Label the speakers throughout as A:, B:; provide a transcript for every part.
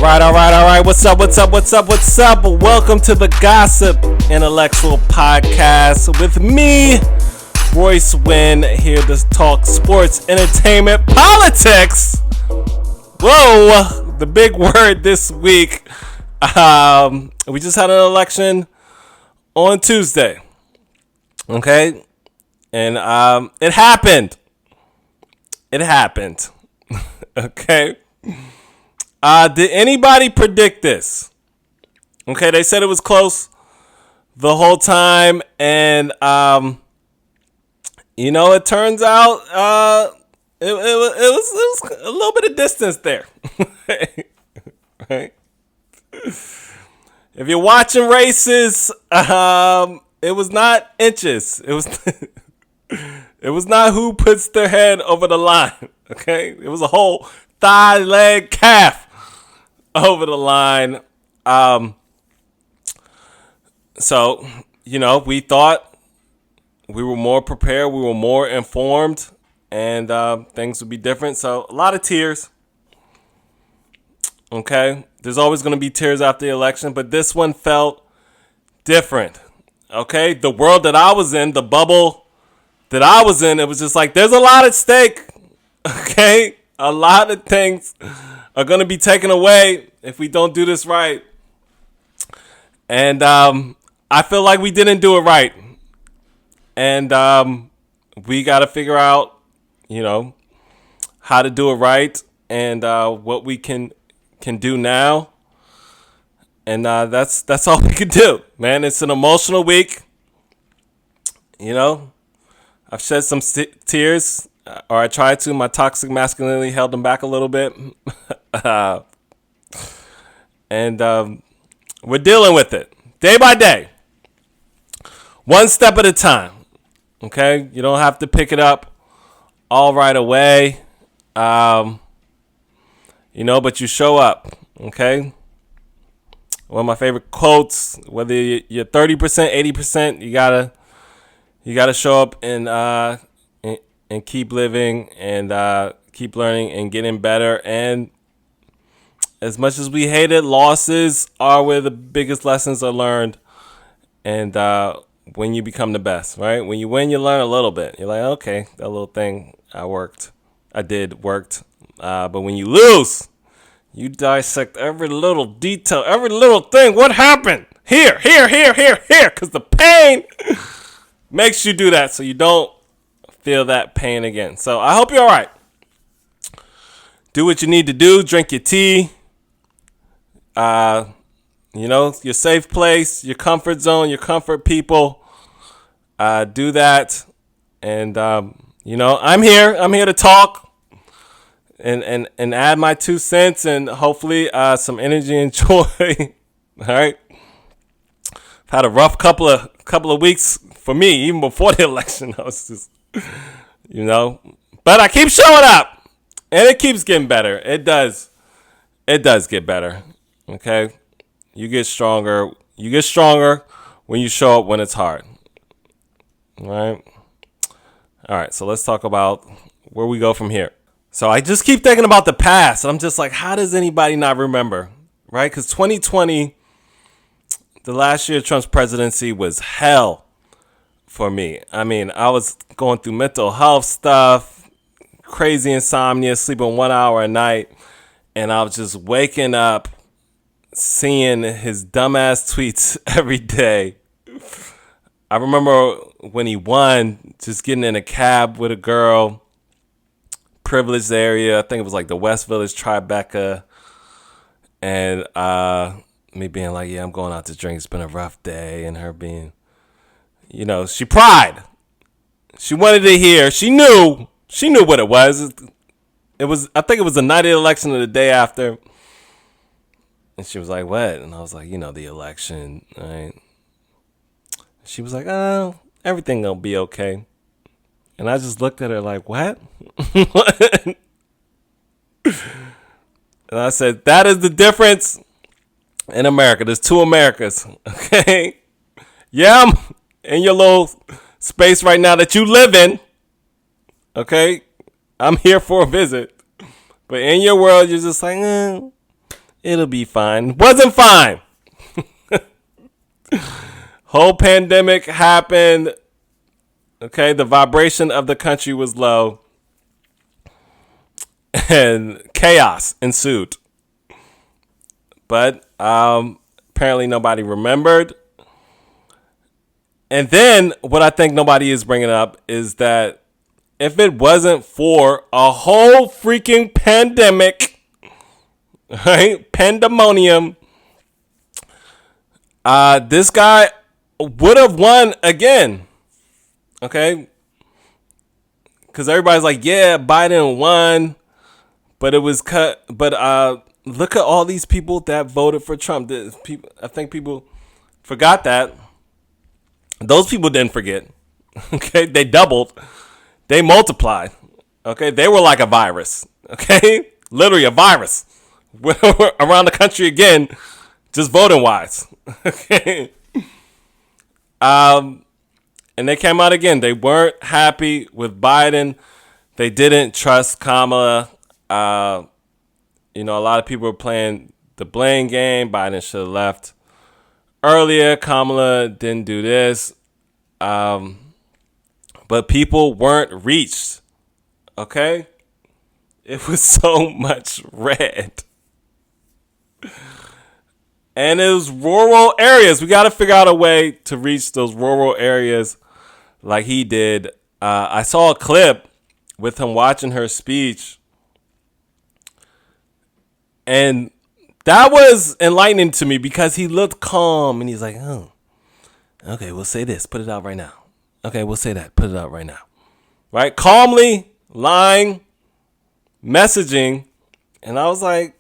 A: All right. What's up? Welcome to the Gossip Intellectual Podcast with me, Royce Wynn, here to talk sports, entertainment, politics. Whoa, the big word this week. We just had an election on Tuesday. Okay? And it happened. Okay? Did anybody predict this? Okay, they said it was close the whole time, and it turns out it was a little bit of distance there. Right? If you're watching races, it was not inches. It was not who puts their head over the line. Okay, it was a whole thigh, leg, calf over the line. So, we thought we were more prepared, we were more informed, and things would be different. So, a lot of tears. Okay, there's always going to be tears after the election, but this one felt different. Okay, the world that I was in, the bubble that I was in, it was just like, there's a lot at stake. Okay, a lot of things are going to be taken away if we don't do this right. And I feel like we didn't do it right. And we got to figure out, how to do it right and what we can do now. And that's all we can do, man. It's an emotional week. I've shed some tears, or I tried to. My toxic masculinity held them back a little bit. And we're dealing with it day by day, one step at a time. Okay, you don't have to pick it up all right away. But you show up. Okay. One of my favorite quotes: whether you're 30%, 80%, you gotta show up and keep living and keep learning and getting better. And as much as we hate it, losses are where the biggest lessons are learned. And when you become the best, right? When you win, you learn a little bit. You're like, okay, that little thing worked. But when you lose, you dissect every little detail, every little thing. What happened? Here. Because the pain makes you do that so you don't feel that pain again. So I hope you're all right. Do what you need to do. Drink your tea. Your safe place, your comfort zone, your comfort people. Do that. And, I'm here. I'm here to talk and add my 2 cents and hopefully some energy and joy. All right. I've had a rough couple of weeks for me, even before the election. I was just, but I keep showing up and it keeps getting better. It does get better. Okay. You get stronger. You get stronger when you show up when it's hard. All right. So let's talk about where we go from here. So I just keep thinking about the past. And I'm just like, how does anybody not remember? Right? Because 2020, the last year of Trump's presidency, was hell for me. I mean, I was going through mental health stuff, crazy insomnia, sleeping 1 hour a night. And I was just waking up, seeing his dumbass tweets every day. I remember when he won, just getting in a cab with a girl, privileged area. I think it was like the West Village Tribeca. And me being like, yeah, I'm going out to drink. It's been a rough day. And her being, she pried. She wanted to hear. She knew what it was. I think it was the night of the election or the day after. And she was like, what? And I was like, the election, right? She was like, oh, everything gonna be okay. And I just looked at her like, what? And I said, that is the difference in America. There's 2 Americas, okay? Yeah, I'm in your little space right now that you live in, okay? I'm here for a visit. But in your world, you're just like, It'll be fine. Wasn't fine. Whole pandemic happened. Okay, the vibration of the country was low. And chaos ensued. But apparently nobody remembered. And then what I think nobody is bringing up is that if it wasn't for a whole freaking pandemic, right? Pandemonium, this guy would have won again. Okay? Because everybody's like, yeah, Biden won, but it was cut. But look at all these people that voted for Trump. I think people forgot that. Those people didn't forget. Okay? They doubled. They multiplied. Okay? They were like a virus. Okay? Literally a virus. Around the country again, just voting wise. Okay? And they came out again. They weren't happy with Biden. They didn't trust Kamala. A lot of people were playing the blame game. Biden should have left earlier. Kamala didn't do this. But people weren't reached. Okay? It was so much red. And it was rural areas. We got to figure out a way to reach those rural areas like he did. I saw a clip with him watching her speech. And that was enlightening to me because he looked calm and he's like, oh, okay, we'll say this. Put it out right now. Okay, we'll say that. Put it out right now. Right? Calmly, lying, messaging. And I was like,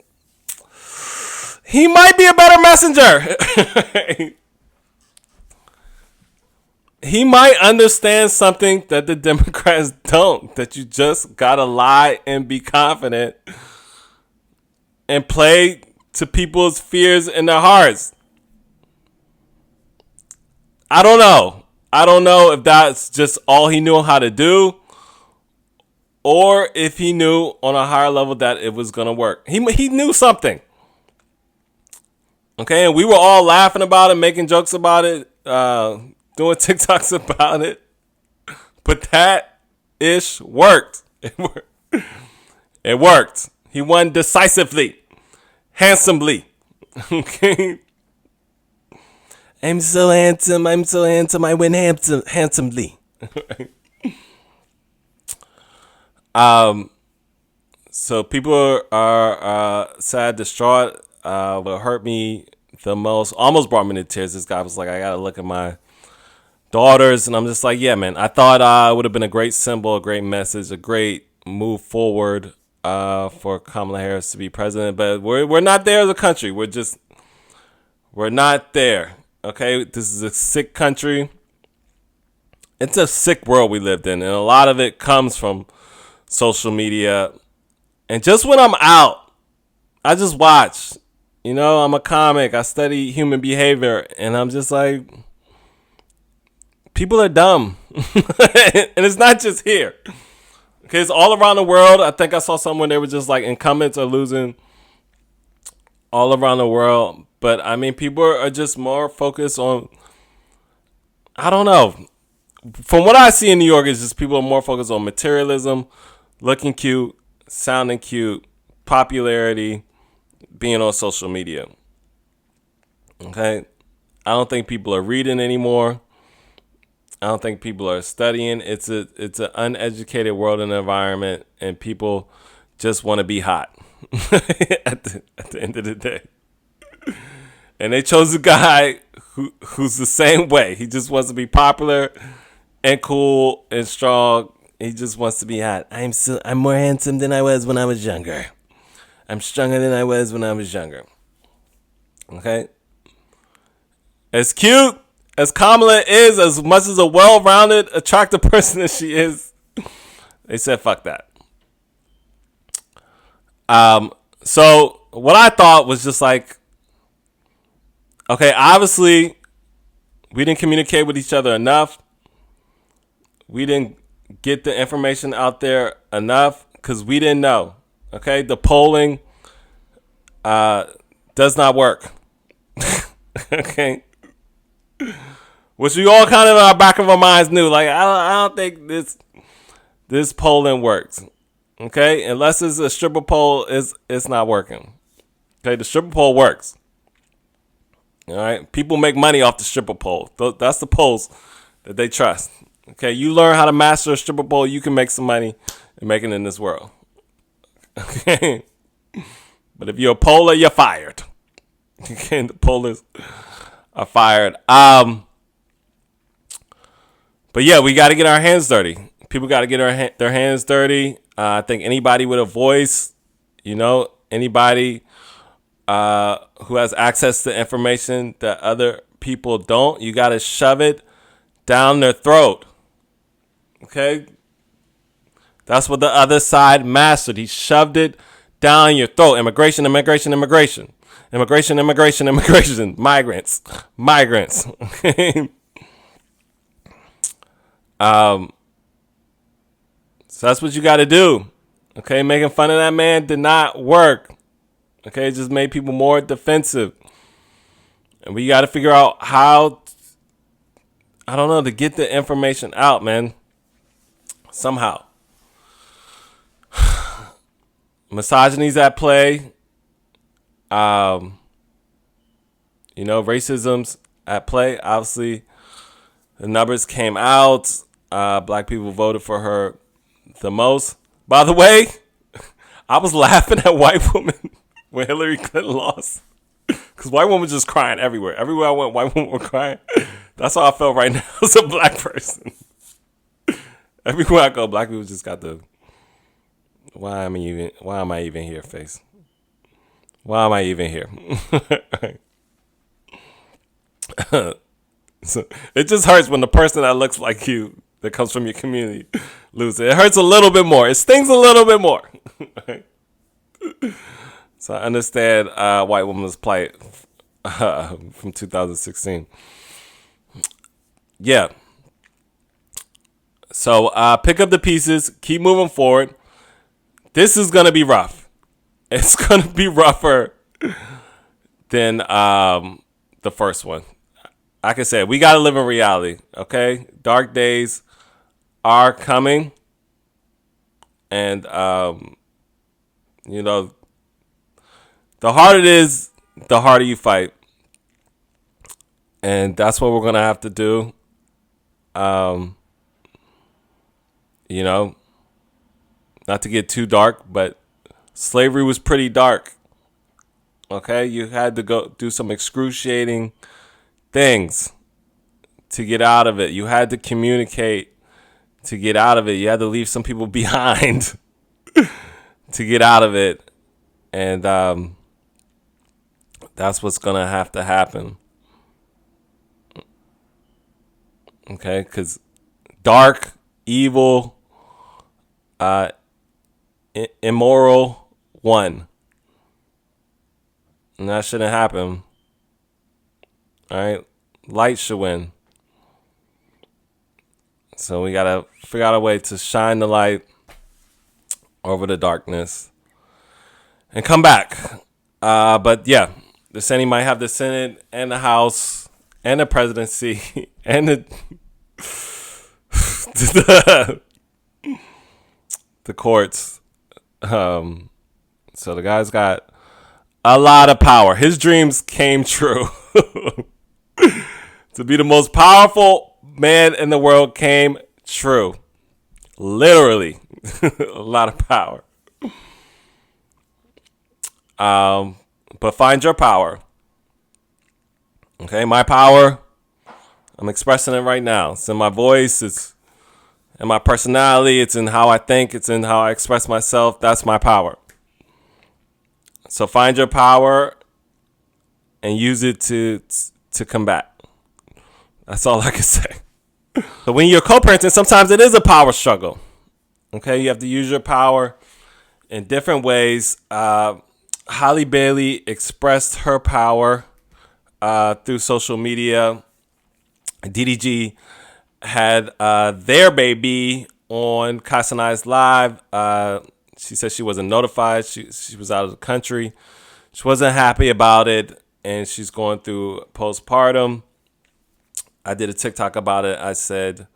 A: he might be a better messenger. He might understand something that the Democrats don't. That you just gotta lie and be confident and play to people's fears in their hearts. I don't know. I don't know if that's just all he knew how to do, or if he knew on a higher level that it was gonna work. He knew something. Okay, and we were all laughing about it, making jokes about it, doing TikToks about it. But that ish worked. It worked. He won decisively, handsomely. Okay. I'm so handsome. I win handsomely. So people are sad, distraught. What hurt me the most, almost brought me to tears. This guy was like, I gotta look at my daughters, and I'm just like, yeah, man. I thought it would have been a great symbol, a great message, a great move forward for Kamala Harris to be president. But we're not there as a country. We're not there. Okay, this is a sick country. It's a sick world we lived in, and a lot of it comes from social media. And just when I'm out, I just watch. I'm a comic. I study human behavior, and I'm just like, people are dumb. And it's not just here. Okay, it's all around the world. I think I saw someone, they were just like, incumbents are losing all around the world. But, I mean, people are just more focused on, I don't know. From what I see in New York, it's just people are more focused on materialism, looking cute, sounding cute, popularity, being on social media. Okay? I don't think people are reading anymore. I don't think people are studying. It's an uneducated world and environment, and people just want to be hot at the end of the day. And they chose a guy who's the same way. He just wants to be popular and cool and strong. He just wants to be hot. I'm more handsome than I was when I was younger. I'm stronger than I was when I was younger. Okay? As cute as Kamala is, as much as a well-rounded, attractive person as she is, they said, fuck that. So what I thought was just like, okay, obviously, we didn't communicate with each other enough. We didn't get the information out there enough because we didn't know. Okay, the polling, does not work. Okay. Which we all kind of in our back of our minds knew. Like, I don't think this polling works. Okay? Unless it's a stripper poll, it's not working. Okay? The stripper poll works. All right? People make money off the stripper poll. That's the polls that they trust. Okay? You learn how to master a stripper poll, you can make some money and make it in this world. Okay? But if you're a poller, you're fired. Okay? The pollers are fired. But yeah, we got to get our hands dirty. People got to get their hands dirty. I think anybody with a voice, anybody who has access to information that other people don't, you got to shove it down their throat. Okay? That's what the other side mastered. He shoved it down your throat. Immigration. Migrants. Okay? So that's what you got to do. Okay, making fun of that man did not work. Okay, it just made people more defensive. And we got to figure out how, to get the information out, man. Somehow. Misogyny's at play. Racism's at play. Obviously, the numbers came out. Black people voted for her the most. By the way, I was laughing at white women when Hillary Clinton lost. Because white women just crying everywhere. Everywhere I went, white women were crying. That's how I felt right now as a black person. Everywhere I go, black people just got the why am I even here face. Why am I even here? So it just hurts when the person that looks like you, that comes from your community, loses. It hurts a little bit more. It stings a little bit more. So I understand white woman's plight from 2016. Yeah. So pick up the pieces. Keep moving forward. This is going to be rough. It's going to be rougher than the first one. Like I said, we got to live in reality, okay? Dark days are coming. And, the harder it is, the harder you fight. And that's what we're going to have to do. Not to get too dark, but slavery was pretty dark. Okay? You had to go do some excruciating things to get out of it. You had to communicate to get out of it. You had to leave some people behind to get out of it. And that's what's going to have to happen. Okay? Because dark, evil, immoral won. And that shouldn't happen. All right? Light should win. So we got to figure out a way to shine the light over the darkness and come back. But yeah, the Senate might have the Senate and the House and the presidency and the courts. So the guy's got a lot of power. His dreams came true. To be the most powerful man in the world came true. Literally. A lot of power. But find your power. Okay, my power, I'm expressing it right now. It's in my voice, it's in my personality, it's in how I think, it's in how I express myself. That's my power. So find your power and use it to combat. That's all I can say. So when you're co-parenting, sometimes it is a power struggle. Okay, you have to use your power in different ways. Halle Bailey expressed her power through social media. DDG had their baby on Casa Nice Live. She said she wasn't notified. She was out of the country. She wasn't happy about it, and she's going through postpartum. I did a TikTok about it. I said,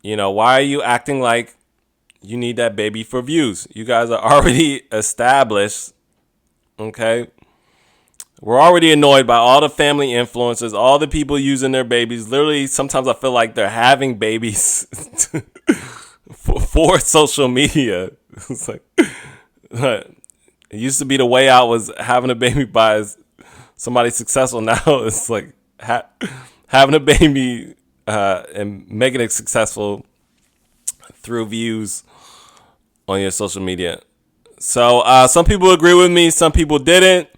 A: why are you acting like you need that baby for views? You guys are already established, okay? We're already annoyed by all the family influencers, all the people using their babies. Literally, sometimes I feel like they're having babies for social media. It's like, it used to be the way out was having a baby by somebody successful. Now it's like having a baby and making it successful through views on your social media. So some people agree with me, some people didn't.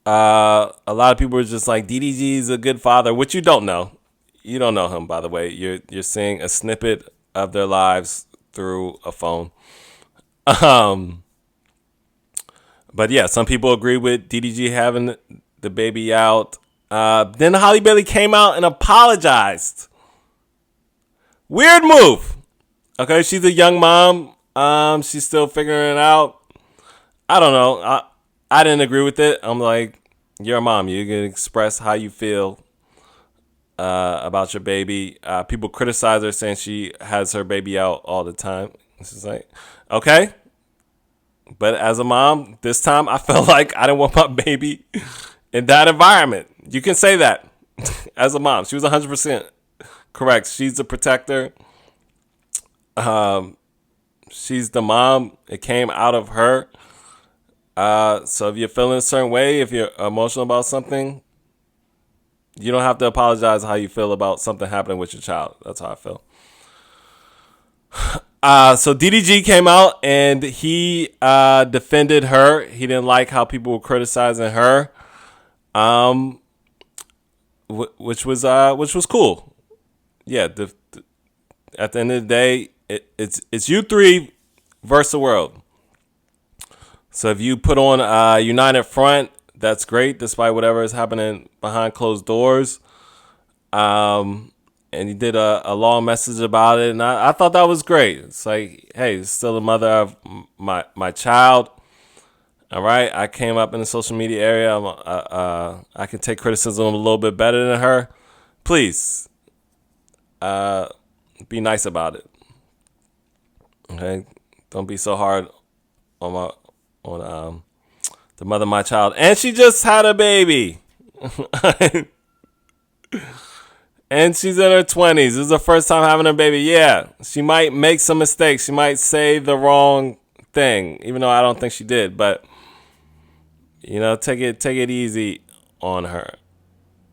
A: A lot of people are just like, DDG is a good father, which you don't know. You don't know him, by the way. You're seeing a snippet of their lives through a phone. But yeah, some people agree with DDG having the baby out. Then Halle Bailey came out and apologized. Weird move. Okay, she's a young mom. She's still figuring it out. I don't know. I didn't agree with it. I'm like, you're a mom. You can express how you feel about your baby. People criticize her saying she has her baby out all the time. It's just like, okay. But as a mom, this time I felt like I didn't want my baby in that environment. You can say that as a mom. She was 100% correct. She's the protector. She's the mom. It came out of her. So if you're feeling a certain way, if you're emotional about something, you don't have to apologize how you feel about something happening with your child. That's how I feel. So DDG came out and he defended her. He didn't like how people were criticizing her, which was cool. Yeah. At the end of the day, it's you three versus the world. So if you put on a united front, that's great, despite whatever is happening behind closed doors. And he did a long message about it, and I thought that was great. It's like, hey, it's still the mother of my child. All right, I came up in the social media area. I can take criticism a little bit better than her. Please, be nice about it. Okay, don't be so hard on the mother of my child, and she just had a baby. And she's in her 20s. This is her first time having a baby. Yeah, she might make some mistakes. She might say the wrong thing, even though I don't think she did. But, take it easy on her.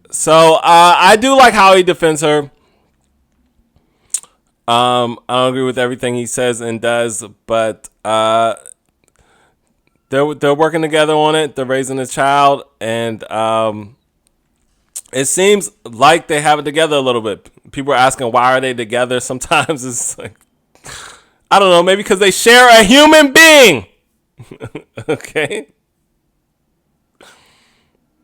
A: So I do like how he defends her. I don't agree with everything he says and does, but they're working together on it. They're raising a child, and it seems like they have it together a little bit. People are asking, why are they together? Sometimes it's like, I don't know, maybe because they share a human being. Okay?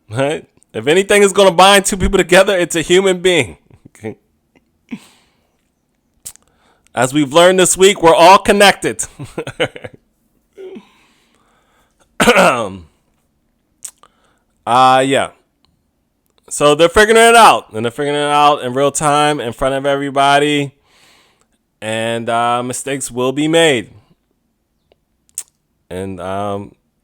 A: Right? If anything is going to bind two people together, it's a human being. Okay? As we've learned this week, we're all connected. Yeah. So they're figuring it out, and they're figuring it out in real time in front of everybody, and mistakes will be made. And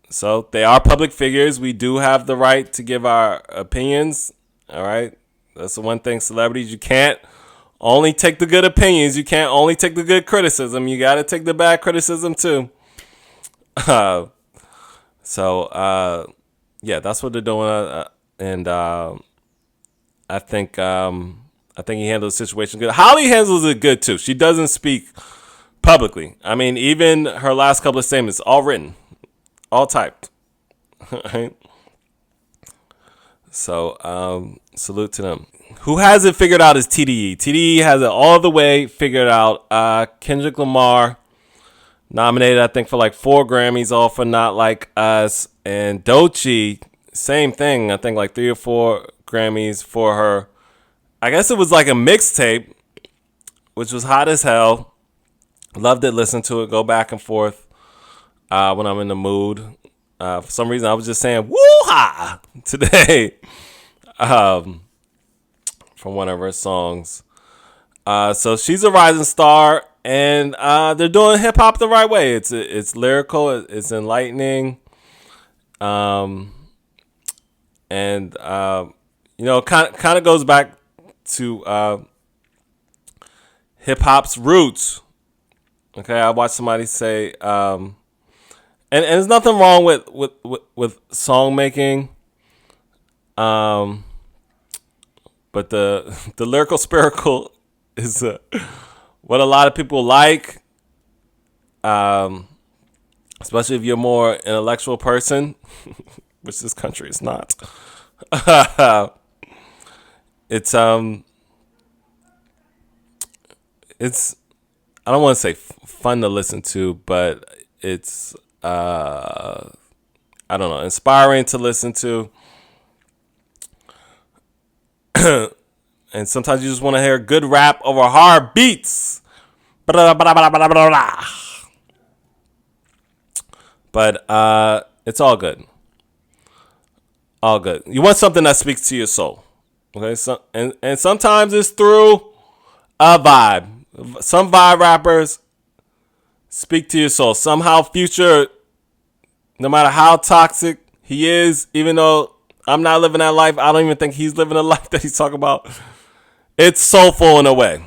A: so they are public figures. We do have the right to give our opinions. All right, that's the one thing. Celebrities, you can't only take the good opinions. You can't only take the good criticism. You got to take the bad criticism too. Yeah, that's what they're doing, and I think he handles the situation good. Holly handles it good too. She doesn't speak publicly. I mean, even her last couple of statements, all written, all typed. Right? So, salute to them. Who has it figured out is TDE. TDE has it all the way figured out. Kendrick Lamar nominated, I think, for like 4 Grammys, all for Not Like Us. And Doechii, same thing. I think like 3 or 4 Grammys for her. I guess it was like a mixtape, which was hot as hell. Loved it, listen to it, go back and forth when I'm in the mood. For some reason, I was just saying "woo-ha" today from one of her songs. So she's a rising star, and they're doing hip hop the right way. It's lyrical, it's enlightening, and kind of goes back to hip hop's roots. Okay, I watched somebody say, and there's nothing wrong with song making, but the lyrical spiritual is what a lot of people like, especially if you're a more intellectual person, which this country is not. it's it's I don't want to say fun to listen to, but it's I don't know, inspiring to listen to. And sometimes you just want to hear good rap over hard beats. But it's all good. All good. You want something that speaks to your soul. Okay? And sometimes it's through a vibe. Some vibe rappers speak to your soul. Somehow Future, no matter how toxic he is, even though I'm not living that life, I don't even think he's living the life that he's talking about. It's soulful in a way.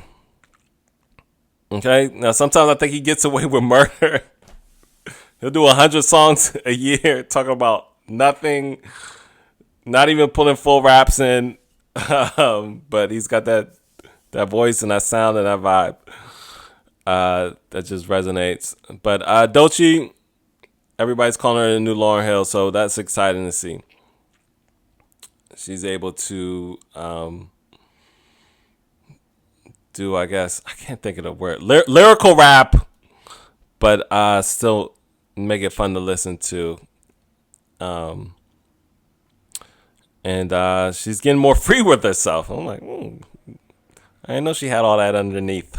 A: Okay? Now, sometimes I think he gets away with murder. He'll do 100 songs a year talking about nothing, not even pulling full raps in. But he's got that voice and that sound and that vibe that just resonates. But Doechii, everybody's calling her the new Lauryn Hill, so that's exciting to see. She's able to do, I guess, I can't think of the word, lyrical rap, but still make it fun to listen to. And she's getting more free with herself. I'm like, I didn't know she had all that underneath.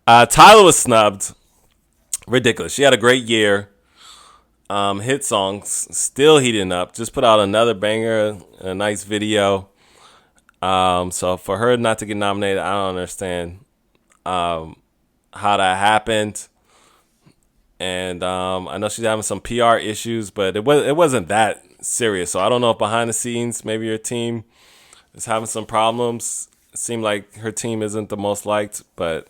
A: Tyler was snubbed. Ridiculous. She had a great year. Hit songs, still heating up. Just put out another banger, a nice video. So for her not to get nominated, I don't understand how that happened. And I know she's having some PR issues, but it wasn't that serious. So I don't know if behind the scenes, maybe her team is having some problems. It seemed like her team isn't the most liked, but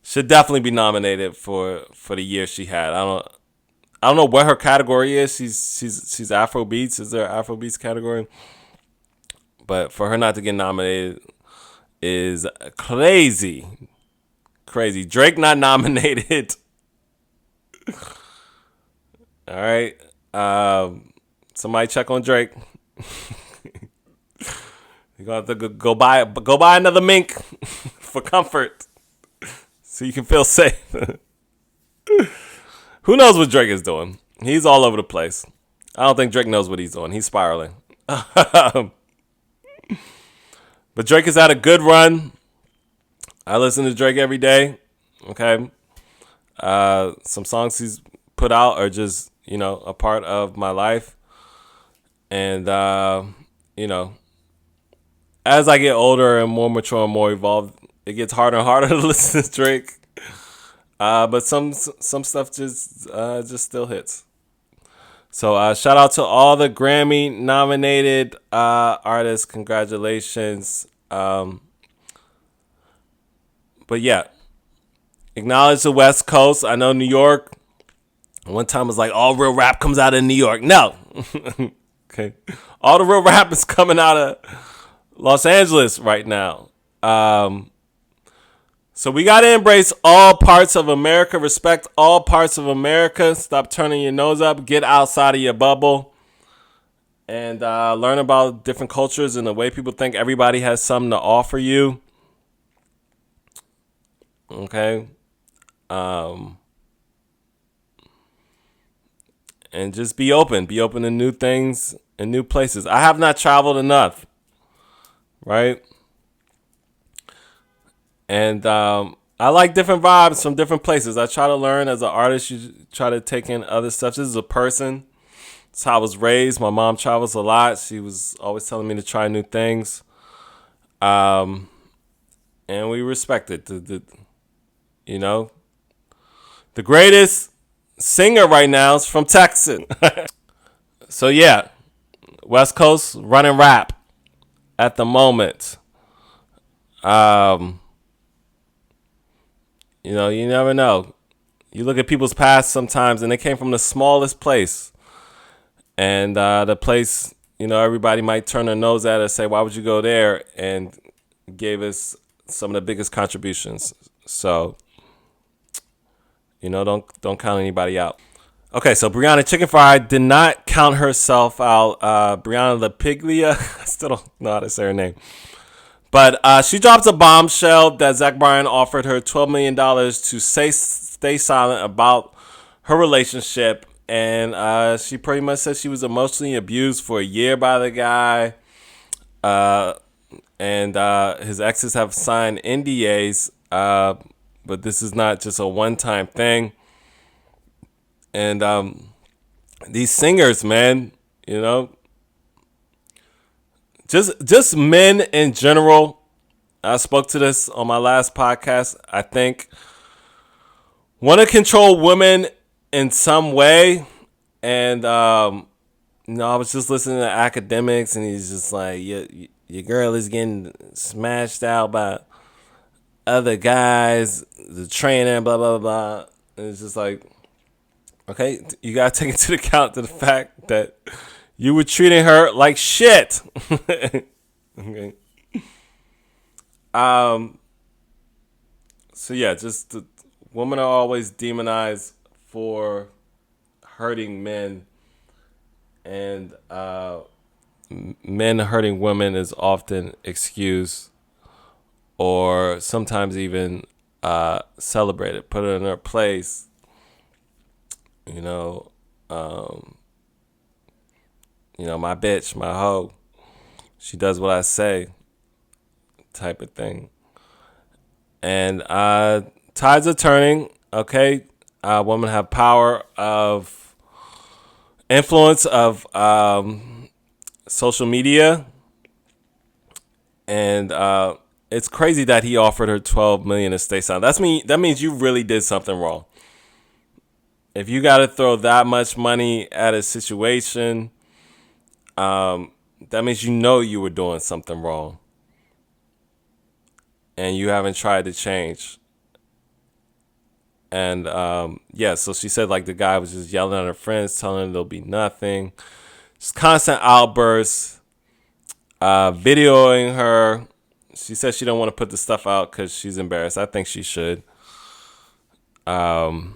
A: should definitely be nominated for the year she had. I don't know what her category is. She's Afrobeats. Is there an Afrobeats category? But for her not to get nominated is crazy. Crazy. Drake not nominated. All right. Somebody check on Drake. You're gonna have to go buy another mink for comfort, so you can feel safe. Who knows what Drake is doing? He's all over the place. I don't think Drake knows what he's doing. He's spiraling. But Drake has had a good run. I listen to Drake every day. Okay. Some songs he's put out are just, a part of my life. And, as I get older and more mature and more evolved, it gets harder and harder to listen to Drake. But some stuff just still hits. So shout out to all the Grammy nominated artists. Congratulations. But yeah, acknowledge the West Coast. I know New York. One time was like all real rap comes out of New York. No. Okay. All the real rap is coming out of Los Angeles right now. So we got to embrace all parts of America, respect all parts of America, stop turning your nose up, get outside of your bubble, and learn about different cultures and the way people think. Everybody has something to offer you. Okay? And just be open. Be open to new things and new places. I have not traveled enough, right? And I I like different vibes from different places. I try to learn as an artist. You try to take in other stuff. This is a person. It's how I was raised. My mom travels a lot. She was always telling me to try new things. Um, and we respect it. You know, the greatest singer right now is from Texas. So yeah, West Coast running rap at the moment. Um, you never know. You look at people's past sometimes, and they came from the smallest place, and the place, everybody might turn their nose at and say, "Why would you go there?" And gave us some of the biggest contributions. So, don't count anybody out. Okay, so Brianna Chicken Fried did not count herself out. Brianna LaPiglia, I still don't know how to say her name. But she dropped a bombshell that Zach Bryan offered her $12 million to stay silent about her relationship. And she pretty much said she was emotionally abused for a year by the guy. And his exes have signed NDAs. But this is not just a one-time thing. And these singers, man, just men in general. I spoke to this on my last podcast. I think want to control women in some way. And I was just listening to academics, and he's just like, your girl is getting smashed out by other guys, the trainer, blah blah blah. And it's just like, okay, you gotta take into account the fact that you were treating her like shit. Okay. So yeah, just the women are always demonized for hurting men, and men hurting women is often excused or sometimes even celebrated, put her in her place. My bitch, my hoe, she does what I say, type of thing. And tides are turning. Okay, women have power of influence of social media, and it's crazy that he offered her $12 million to stay silent. That means you really did something wrong. If you got to throw that much money at a situation, that means you were doing something wrong, and you haven't tried to change. And so she said like the guy was just yelling at her friends, telling her there'll be nothing, just constant outbursts, videoing her. She said she don't want to put the stuff out because she's embarrassed. I think she should. You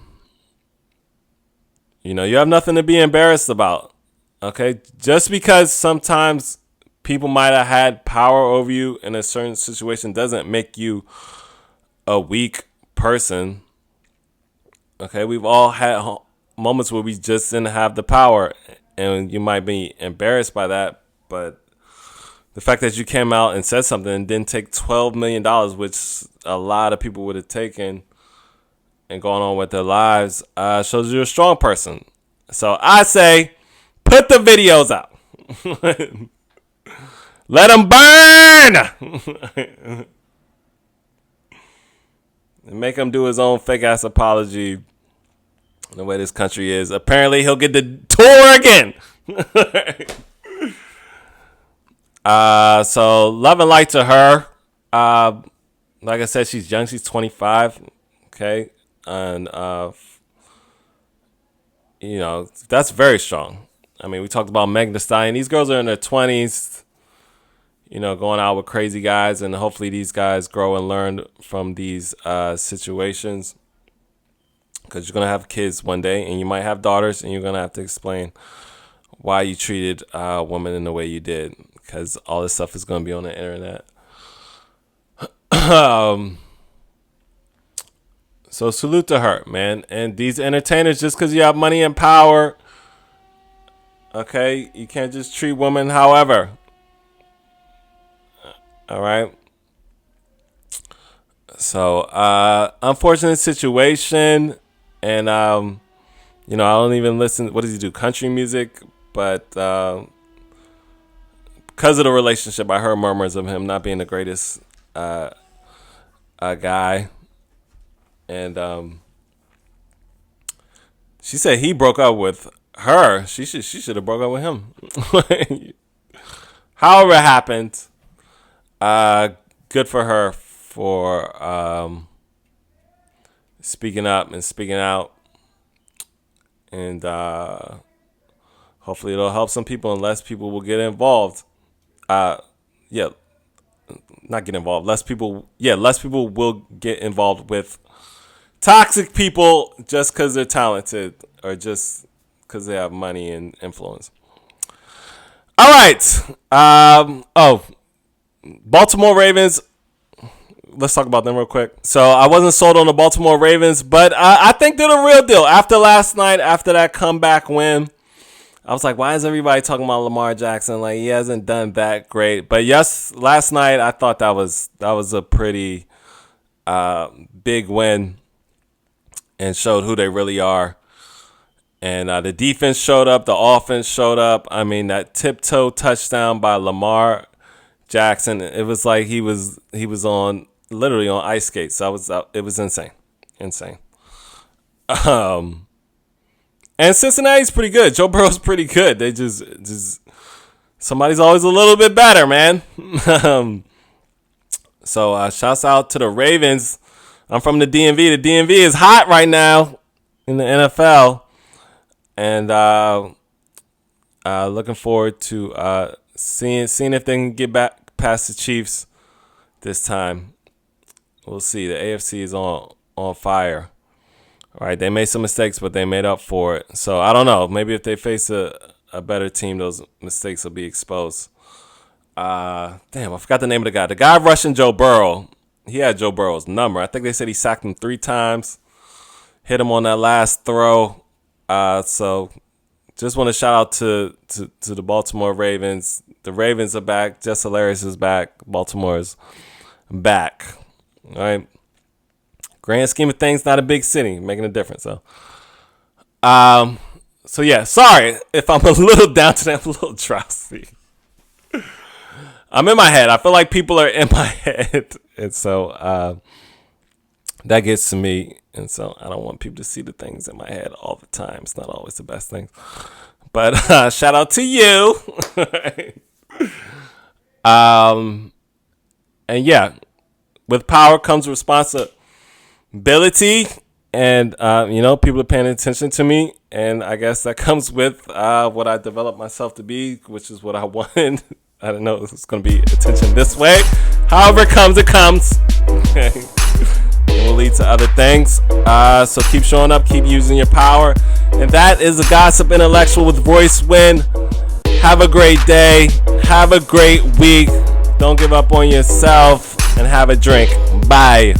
A: have nothing to be embarrassed about. Okay, just because sometimes people might have had power over you in a certain situation doesn't make you a weak person. Okay, we've all had moments where we just didn't have the power, and you might be embarrassed by that. But the fact that you came out and said something and didn't take $12 million, which a lot of people would have taken and gone on with their lives, shows you're a strong person. So I say, put the videos out. Let them burn. And make him do his own fake ass apology. The way this country is, apparently he'll get the tour again. So love and light to her. Like I said, she's young. She's 25. Okay, and that's very strong. I mean, we talked about Meg Thee Stallion. These girls are in their 20s. Going out with crazy guys, and hopefully these guys grow and learn from these situations. Because you're going to have kids one day, and you might have daughters, and you're going to have to explain why you treated women in the way you did. Because all this stuff is going to be on the internet. So salute to her, man. And these entertainers, just because you have money and power, okay, you can't just treat women however. All right. So, unfortunate situation, and I don't even listen. What does he do? Country music, but because of the relationship, I heard murmurs of him not being the greatest guy, and she said he broke up with her. She should have broke up with him. However, it happened. Good for her for speaking up and speaking out, and hopefully it'll help some people, and less people will get involved. Yeah, not get involved. Less people will get involved with toxic people just because they're talented or just because they have money and influence. All right. Baltimore Ravens. Let's talk about them real quick. So I wasn't sold on the Baltimore Ravens, but I think they're the real deal. After last night, after that comeback win, I was like, why is everybody talking about Lamar Jackson? Like, he hasn't done that great. But yes, last night I thought that was a pretty big win and showed who they really are. And the defense showed up. The offense showed up. I mean, that tiptoe touchdown by Lamar Jackson, it was like he was literally on ice skates. It was insane. And Cincinnati's pretty good. Joe Burrow's pretty good. They just somebody's always a little bit better, man. So shouts out to the Ravens. I'm from the DMV. The DMV is hot right now in the NFL, and looking forward to seeing if they can get back past the Chiefs this time. We'll see. The AFC is on fire. All right, they made some mistakes, but they made up for it. So I don't know. Maybe if they face a better team, those mistakes will be exposed. Damn, I forgot the name of the guy. The guy rushing Joe Burrow. He had Joe Burrow's number. I think they said he sacked him 3 times. Hit him on that last throw. So just want to shout out to the Baltimore Ravens. The Ravens are back. Jess Hilarious is back. Baltimore's back. All right. Grand scheme of things, not a big city, making a difference. So yeah, sorry if I'm a little down today. I'm a little drowsy. I'm in my head. I feel like people are in my head. And so that gets to me. And so I don't want people to see the things in my head all the time. It's not always the best thing. But shout out to you. And yeah, with power comes responsibility. And, people are paying attention to me. And I guess that comes with what I developed myself to be, which is what I wanted. I didn't know it's going to be attention this way. However it comes, it comes. It will lead to other things. So keep showing up, keep using your power. And that is the Gossip Intellectual with Royce Wynn. Have a great day. Have a great week. Don't give up on yourself. And have a drink. Bye.